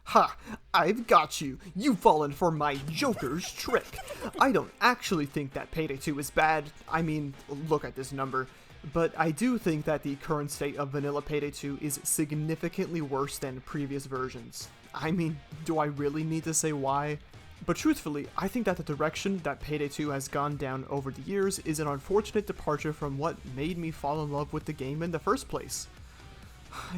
Ha! I've got you! You've fallen for my Joker's trick! I don't actually think that Payday 2 is bad. I mean, look at this number. But I do think that the current state of vanilla Payday 2 is significantly worse than previous versions. I mean, do I really need to say why? But truthfully, I think that the direction that Payday 2 has gone down over the years is an unfortunate departure from what made me fall in love with the game in the first place.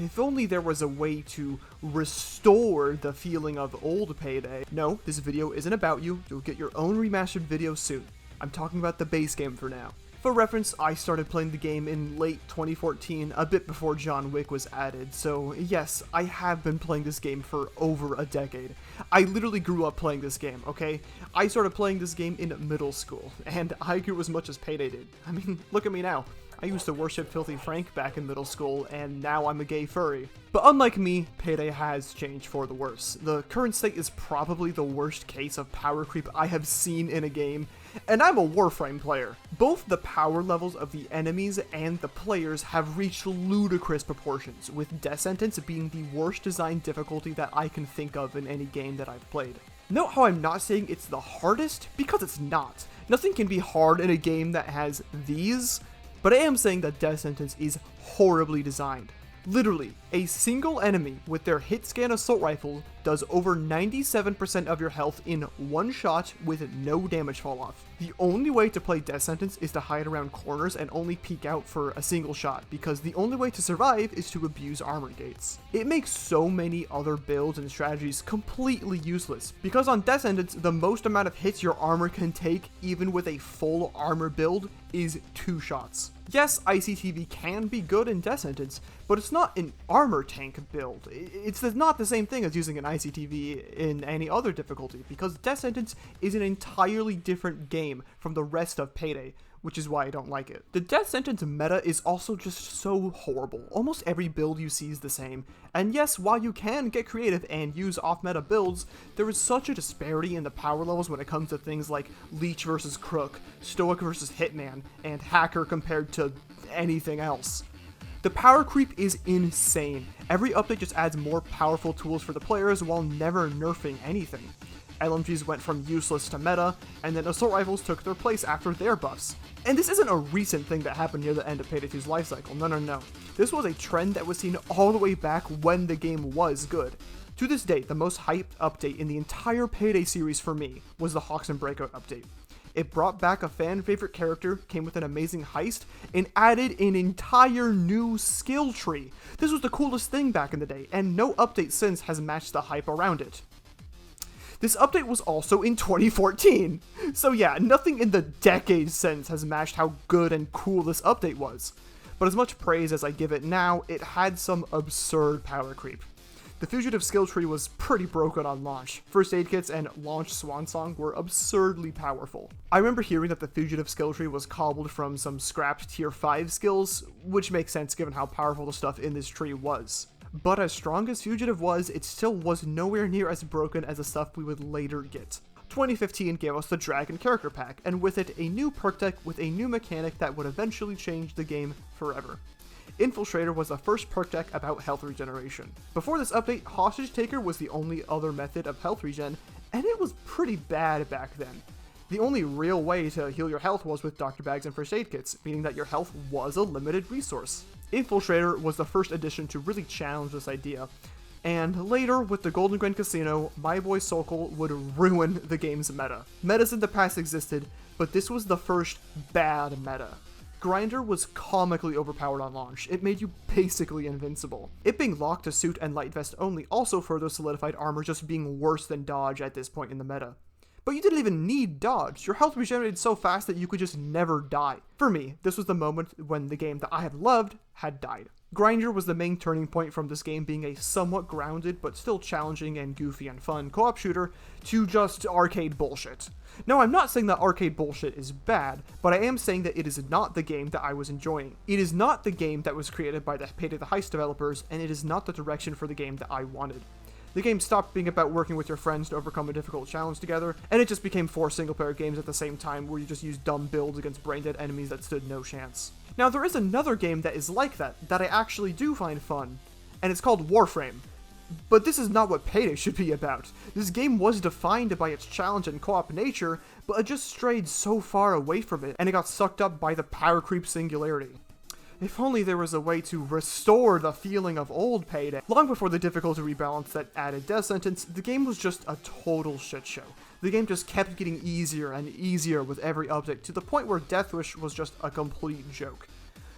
If only there was a way to restore the feeling of old Payday. No, this video isn't about you. You'll get your own remastered video soon. I'm talking about the base game for now. For reference, I started playing the game in late 2014, a bit before John Wick was added, so yes, I have been playing this game for over a decade. I literally grew up playing this game, okay? I started playing this game in middle school, and I grew as much as Payday did. I mean, look at me now. I used to worship Filthy Frank back in middle school, and now I'm a gay furry. But unlike me, Payday has changed for the worse. The current state is probably the worst case of power creep I have seen in a game, and I'm a Warframe player. Both the power levels of the enemies and the players have reached ludicrous proportions, with Death Sentence being the worst designed difficulty that I can think of in any game that I've played. Note how I'm not saying it's the hardest, because it's not. Nothing can be hard in a game that has these. But I am saying that Death Sentence is horribly designed. Literally, a single enemy with their hit scan assault rifle does over 97% of your health in one shot with no damage fall off. The only way to play Death Sentence is to hide around corners and only peek out for a single shot, because the only way to survive is to abuse armor gates. It makes so many other builds and strategies completely useless, because on Death Sentence, the most amount of hits your armor can take, even with a full armor build, is 2 shots. Yes, ICTV can be good in Death Sentence, but it's not an armor tank build. It's not the same thing as using an ICTV in any other difficulty, because Death Sentence is an entirely different game from the rest of Payday, which is why I don't like it. The Death Sentence meta is also just so horrible. Almost every build you see is the same, and yes, while you can get creative and use off-meta builds, there is such a disparity in the power levels when it comes to things like Leech versus Crook, Stoic versus Hitman, and Hacker compared to anything else. The power creep is insane. Every update just adds more powerful tools for the players while never nerfing anything. LMGs went from useless to meta, and then assault rifles took their place after their buffs. And this isn't a recent thing that happened near the end of Payday 2's lifecycle, no. This was a trend that was seen all the way back when the game was good. To this day, the most hyped update in the entire Payday series for me was the Hawks and Breakout update. It brought back a fan favorite character, came with an amazing heist, and added an entire new skill tree. This was the coolest thing back in the day, and no update since has matched the hype around it. This update was also in 2014. So yeah, nothing in the decades since has matched how good and cool this update was. But as much praise as I give it now, it had some absurd power creep. The Fugitive skill tree was pretty broken on launch. First aid kits and launch Swansong were absurdly powerful. I remember hearing that the Fugitive skill tree was cobbled from some scrapped tier 5 skills, which makes sense given how powerful the stuff in this tree was. But as strong as Fugitive was, it still was nowhere near as broken as the stuff we would later get. 2015 gave us the Dragon character pack, and with it a new perk deck with a new mechanic that would eventually change the game forever. Infiltrator was the first perk deck about health regeneration. Before this update, Hostage Taker was the only other method of health regen, and it was pretty bad back then. The only real way to heal your health was with Dr. Bags and first aid kits, meaning that your health was a limited resource. Infiltrator was the first addition to really challenge this idea, and later, with the Golden Grand Casino, my boy Sokol would ruin the game's meta. Metas in the past existed, but this was the first bad meta. Grinder was comically overpowered on launch. It made you basically invincible. It being locked to suit and light vest only also further solidified armor just being worse than dodge at this point in the meta. But you didn't even need dodge. Your health regenerated so fast that you could just never die. For me, this was the moment when the game that I had loved had died. Grinder was the main turning point from this game being a somewhat grounded but still challenging and goofy and fun co-op shooter to just arcade bullshit. No, I'm not saying that arcade bullshit is bad, but I am saying that it is not the game that I was enjoying. It is not the game that was created by the Payday the Heist developers, and it is not the direction for the game that I wanted. The game stopped being about working with your friends to overcome a difficult challenge together, and it just became 4 single-player games at the same time where you just used dumb builds against brain-dead enemies that stood no chance. Now, there is another game that is like that I actually do find fun, and it's called Warframe. But this is not what Payday should be about. This game was defined by its challenge and co-op nature, but it just strayed so far away from it, and it got sucked up by the power creep singularity. If only there was a way to restore the feeling of old Payday. Long before the difficulty rebalance that added death sentence, the game was just a total shit show. The game just kept getting easier and easier with every update, to the point where Death Wish was just a complete joke.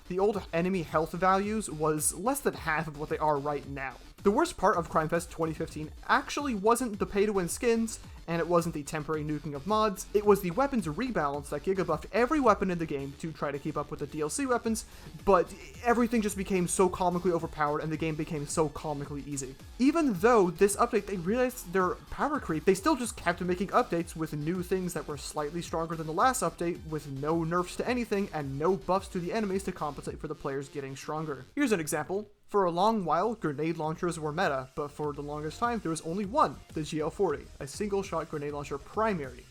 The old enemy health values was less than half of what they are right now. The worst part of Crime Fest 2015 actually wasn't the pay-to-win skins, and it wasn't the temporary nuking of mods, it was the weapons rebalance that gigabuffed every weapon in the game to try to keep up with the DLC weapons, but everything just became so comically overpowered and the game became so comically easy. Even though this update, they realized their power creep, they still just kept making updates with new things that were slightly stronger than the last update, with no nerfs to anything and no buffs to the enemies to compensate for the players getting stronger. Here's an example. For a long while, grenade launchers were meta, but for the longest time there was only one, the GL40, a single-shot grenade launcher primary.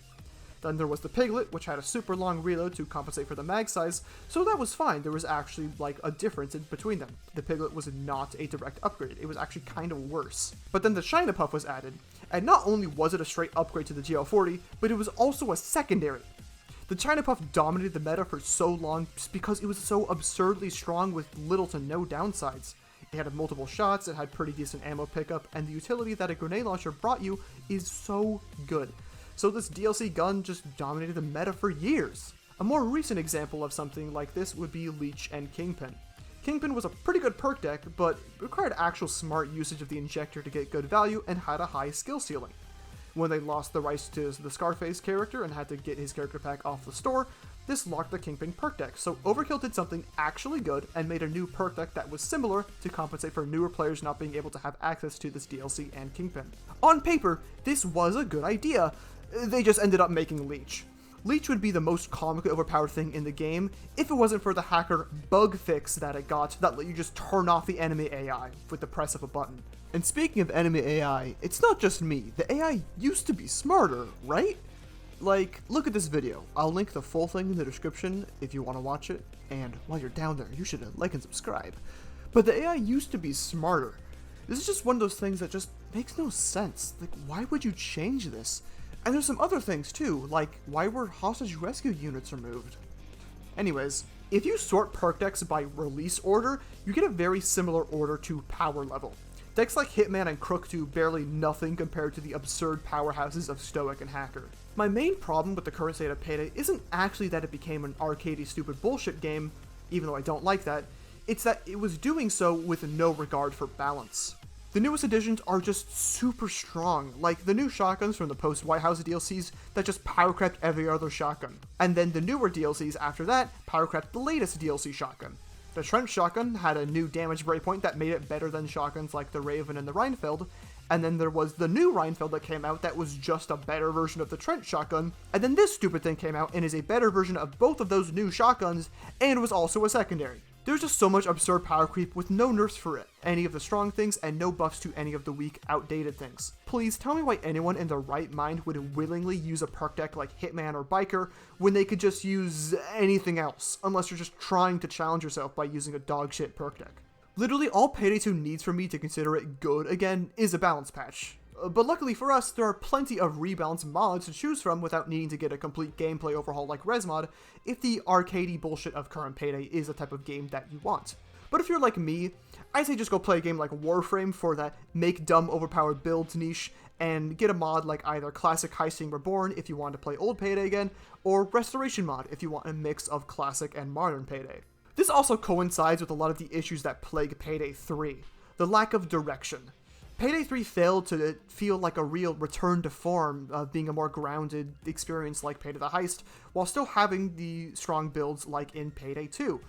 Then there was the Piglet, which had a super long reload to compensate for the mag size, so that was fine. There was actually like a difference in between them. The Piglet was not a direct upgrade, it was actually kind of worse. But then the China Puff was added, and not only was it a straight upgrade to the GL40, but it was also a secondary. The China Puff dominated the meta for so long just because it was so absurdly strong with little to no downsides. It had multiple shots, it had pretty decent ammo pickup, and the utility that a grenade launcher brought you is so good. So this DLC gun just dominated the meta for years. A more recent example of something like this would be Leech and Kingpin. Kingpin was a pretty good perk deck, but required actual smart usage of the injector to get good value and had a high skill ceiling. When they lost the rights to the Scarface character and had to get his character pack off the store, this locked the Kingpin perk deck, so Overkill did something actually good and made a new perk deck that was similar to compensate for newer players not being able to have access to this DLC and Kingpin. On paper, this was a good idea, they just ended up making Leech. Leech would be the most comically overpowered thing in the game if it wasn't for the hacker bug fix that it got that let you just turn off the enemy AI with the press of a button. And speaking of enemy AI, it's not just me, the AI used to be smarter, right? Like, look at this video. I'll link the full thing in the description if you want to watch it, and while you're down there, you should like and subscribe. But the AI used to be smarter. This is just one of those things that just makes no sense. Like, why would you change this? And there's some other things too, like, why were hostage rescue units removed? Anyways, if you sort perk decks by release order, you get a very similar order to power level. Decks like Hitman and Crook do barely nothing compared to the absurd powerhouses of Stoic and Hacker. My main problem with the current state of Payday isn't actually that it became an arcadey stupid bullshit game, even though I don't like that, it's that it was doing so with no regard for balance. The newest additions are just super strong, like the new shotguns from the post-White House DLCs that just power-crept every other shotgun. And then the newer DLCs after that power-crept the latest DLC shotgun. The Trench shotgun had a new damage breakpoint that made it better than shotguns like the Raven and the Reinfeld, and then there was the new Reinfeld that came out that was just a better version of the Trench shotgun, and then this stupid thing came out and is a better version of both of those new shotguns, and was also a secondary. There's just so much absurd power creep with no nerfs for it, any of the strong things, and no buffs to any of the weak, outdated things. Please tell me why anyone in their right mind would willingly use a perk deck like Hitman or Biker when they could just use anything else, unless you're just trying to challenge yourself by using a dogshit perk deck. Literally all Payday 2 needs for me to consider it good again is a balance patch. But luckily for us, there are plenty of rebalance mods to choose from without needing to get a complete gameplay overhaul like ResMod if the arcadey bullshit of current Payday is the type of game that you want. But if you're like me, I say just go play a game like Warframe for that make dumb overpowered builds niche, and get a mod like either Classic Heisting Reborn if you want to play old Payday again, or Restoration Mod if you want a mix of classic and modern Payday. This also coincides with a lot of the issues that plague Payday 3, the lack of direction. Payday 3 failed to feel like a real return to form of being a more grounded experience like Payday the Heist, while still having the strong builds like in Payday 2.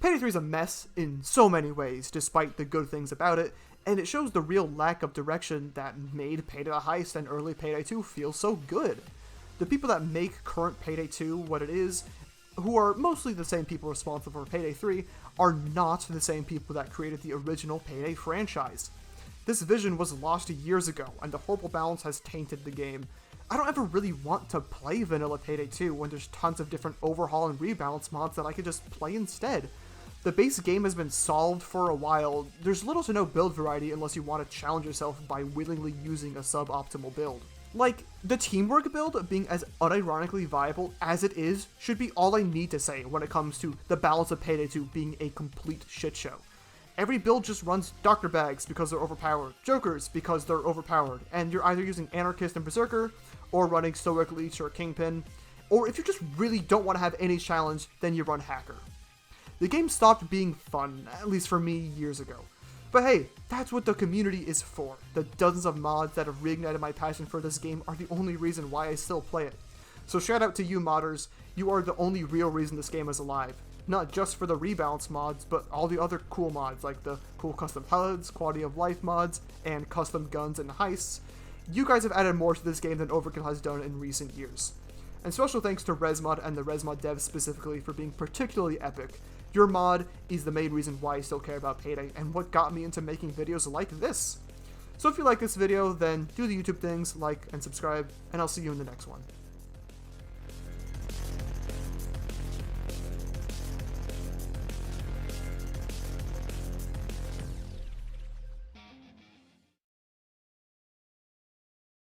Payday 3 is a mess in so many ways, despite the good things about it, and it shows the real lack of direction that made Payday the Heist and early Payday 2 feel so good. The people that make current Payday 2 what it is, who are mostly the same people responsible for Payday 3, are not the same people that created the original Payday franchise. This vision was lost years ago, and the horrible balance has tainted the game. I don't ever really want to play vanilla Payday 2 when there's tons of different overhaul and rebalance mods that I could just play instead. The base game has been solved for a while. There's little to no build variety unless you want to challenge yourself by willingly using a suboptimal build. Like, the teamwork build being as unironically viable as it is should be all I need to say when it comes to the balance of Payday 2 being a complete shitshow. Every build just runs Doctor Bags because they're overpowered, Jokers because they're overpowered, and you're either using Anarchist and Berserker, or running Stoic Leech or Kingpin, or if you just really don't want to have any challenge, then you run Hacker. The game stopped being fun, at least for me, years ago. But hey, that's what the community is for. The dozens of mods that have reignited my passion for this game are the only reason why I still play it. So shout out to you modders, you are the only real reason this game is alive. Not just for the rebalance mods, but all the other cool mods like the cool custom HUDs, quality of life mods, and custom guns and heists. You guys have added more to this game than Overkill has done in recent years. And special thanks to ResMod and the ResMod devs specifically for being particularly epic. Your mod is the main reason why I still care about Payday and what got me into making videos like this. So if you like this video, then do the YouTube things, like and subscribe, and I'll see you in the next one.